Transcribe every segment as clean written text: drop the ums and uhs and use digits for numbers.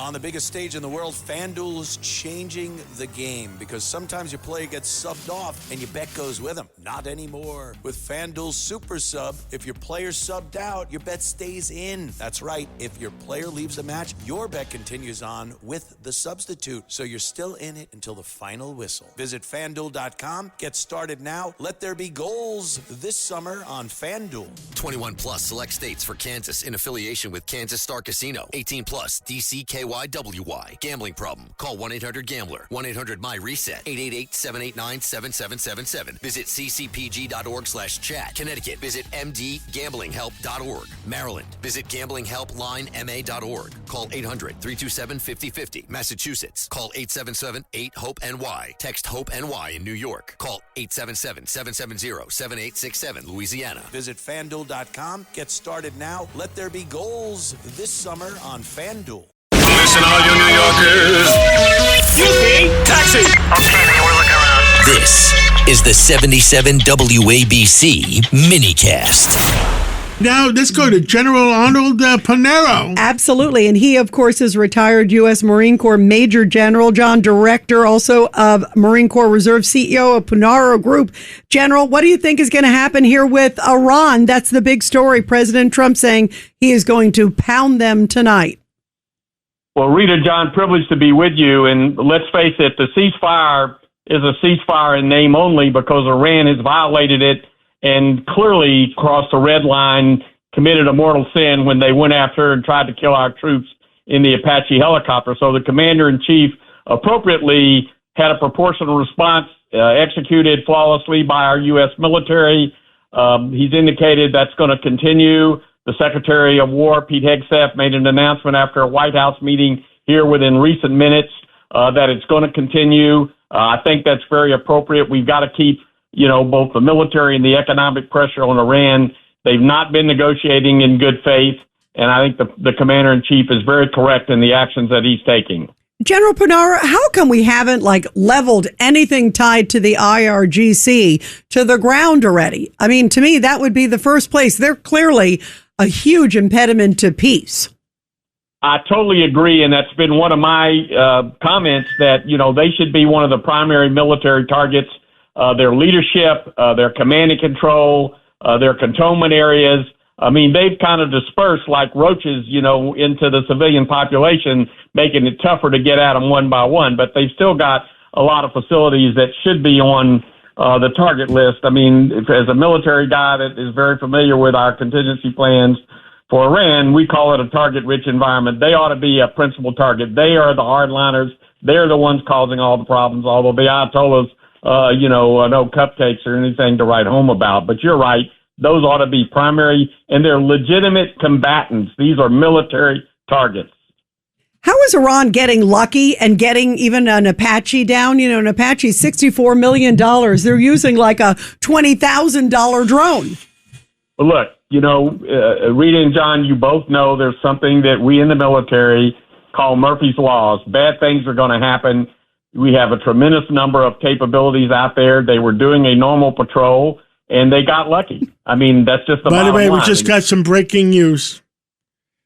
On the biggest stage in the world, FanDuel's changing the game because sometimes your player gets subbed off and your bet goes with them. Not anymore. With FanDuel's Super Sub, if your player's subbed out, your bet stays in. That's right. If your player leaves the match, your bet continues on with the substitute. So you're still in it until the final whistle. Visit FanDuel.com. Get started now. Let there be goals this summer on FanDuel. 21 plus select states for Kansas in affiliation with Kansas Star Casino. 18 plus DCKYWY. Gambling problem? Call 1-800-GAMBLER. 1-800-MY-RESET. 888-789-7777. Visit ccpg.org/chat. Connecticut. Visit mdgamblinghelp.org. Maryland. Visit gamblinghelplinema.org. Call 800-327-5050. Massachusetts. Call 877-8-HOPE-NY. Text HOPE-NY in New York. Call 877-770-7867. Louisiana. Visit FanDuel.com. Get started now. Let there be goals this summer on FanDuel. Listen, all you New Yorkers. Taxi. Okay, man, we're looking around. This is the 77 WABC minicast. Now, let's go to General Arnold Punaro. Absolutely. And he, of course, is retired U.S. Marine Corps Major General, John, director also of Marine Corps Reserve, CEO of Punaro Group. General, what do you think is going to happen here with Iran? That's the big story. President Trump saying he is going to pound them tonight. Well, Rita, John, privileged to be with you. And let's face it, the ceasefire is a ceasefire in name only because Iran has violated it and clearly crossed a red line, committed a mortal sin when they went after and tried to kill our troops in the Apache helicopter. So the commander-in-chief appropriately had a proportional response executed flawlessly by our U.S. military. He's indicated that's going to continue. The Secretary of War, Pete Hegseth, made an announcement after a White House meeting here within recent minutes that it's going to continue. I think that's very appropriate. We've got to keep, both the military and the economic pressure on Iran. They've not been negotiating in good faith, and I think the commander-in-chief is very correct in the actions that he's taking. General Punaro, how come we haven't leveled anything tied to the IRGC to the ground already? I mean, to me, that would be the first place. They're clearly a huge impediment to peace. I totally agree, and that's been one of my comments that, they should be one of the primary military targets. Their leadership, their command and control, their cantonment areas. I mean, they've kind of dispersed like roaches, into the civilian population, making it tougher to get at them one by one. But they've still got a lot of facilities that should be on the target list. I mean, as a military guy that is very familiar with our contingency plans for Iran, we call it a target-rich environment. They ought to be a principal target. They are the hardliners. They're the ones causing all the problems, although the Ayatollahs, no cupcakes or anything to write home about. But you're right. Those ought to be primary, and they're legitimate combatants. These are military targets. How is Iran getting lucky and getting even an Apache down? An Apache, $64 million. They're using like a $20,000 drone. Well, look, Rita and John, you both know there's something that we in the military call Murphy's Laws. Bad things are going to happen. We have a tremendous number of capabilities out there. They were doing a normal patrol, and they got lucky. I mean, that's just the bottom line. By the way, we just got some breaking news.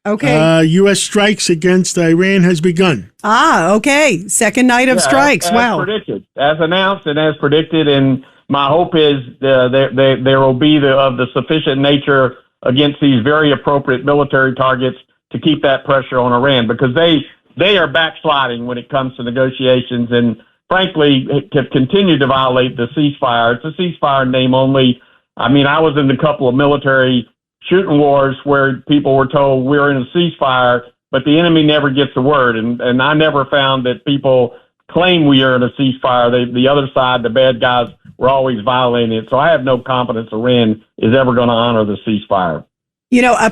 Okay. U.S. strikes against Iran has begun. Okay. Second night of strikes. As predicted, as announced and as predicted. And my hope is there will be of the sufficient nature against these very appropriate military targets to keep that pressure on Iran, because they are backsliding when it comes to negotiations and, frankly, have continued to violate the ceasefire. It's a ceasefire in name only. I mean, I was in a couple of military shooting wars where people were told we're in a ceasefire, but the enemy never gets the word. And I never found that people claim we are in a ceasefire. The other side, the bad guys, were always violating it. So I have no confidence Iran is ever going to honor the ceasefire.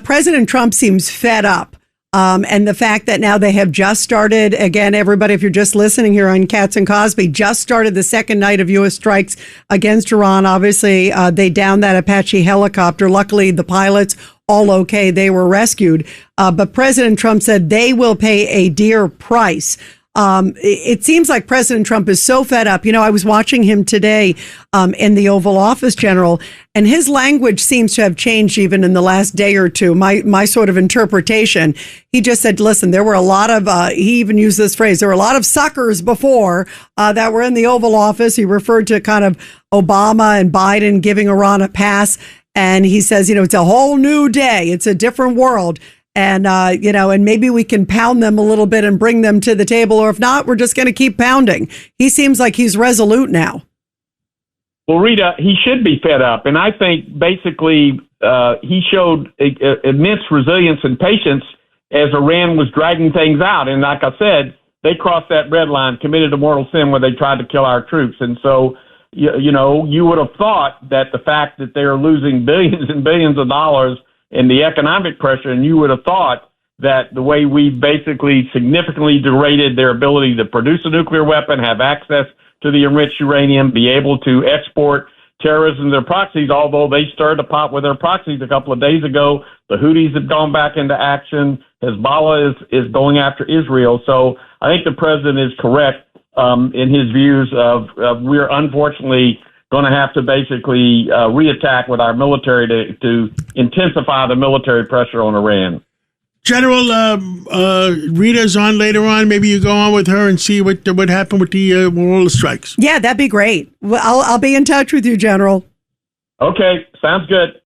President Trump seems fed up. And the fact that now they have just started, again, everybody, if you're just listening here on Katz and Cosby, just started the second night of U.S. strikes against Iran. Obviously, they downed that Apache helicopter. Luckily, the pilots, all okay. They were rescued. But President Trump said they will pay a dear price. It seems like President Trump is so fed up. I was watching him today in the Oval Office, General, and his language seems to have changed even in the last day or two. My sort of interpretation, he just said, listen, there were a lot of, he even used this phrase, there were a lot of suckers before that were in the Oval Office. He referred to kind of Obama and Biden giving Iran a pass. And he says, it's a whole new day. It's a different world. And, and maybe we can pound them a little bit and bring them to the table. Or if not, we're just going to keep pounding. He seems like he's resolute now. Well, Rita, he should be fed up. And I think basically he showed immense resilience and patience as Iran was dragging things out. And like I said, they crossed that red line, committed a mortal sin where they tried to kill our troops. And so, you would have thought that the fact that they're losing billions and billions of dollars in the economic pressure, and you would have thought that the way we basically significantly degraded their ability to produce a nuclear weapon, have access to the enriched uranium, be able to export terrorism to their proxies, although they stirred the pot with their proxies a couple of days ago. The Houthis have gone back into action. Hezbollah is going after Israel. So I think the president is correct in his views of we're unfortunately going to have to basically reattack with our military to intensify the military pressure on Iran. General, Rita's on later on. Maybe you go on with her and see what happened with all the strikes. Yeah, that'd be great. Well, I'll be in touch with you, General. Okay, sounds good.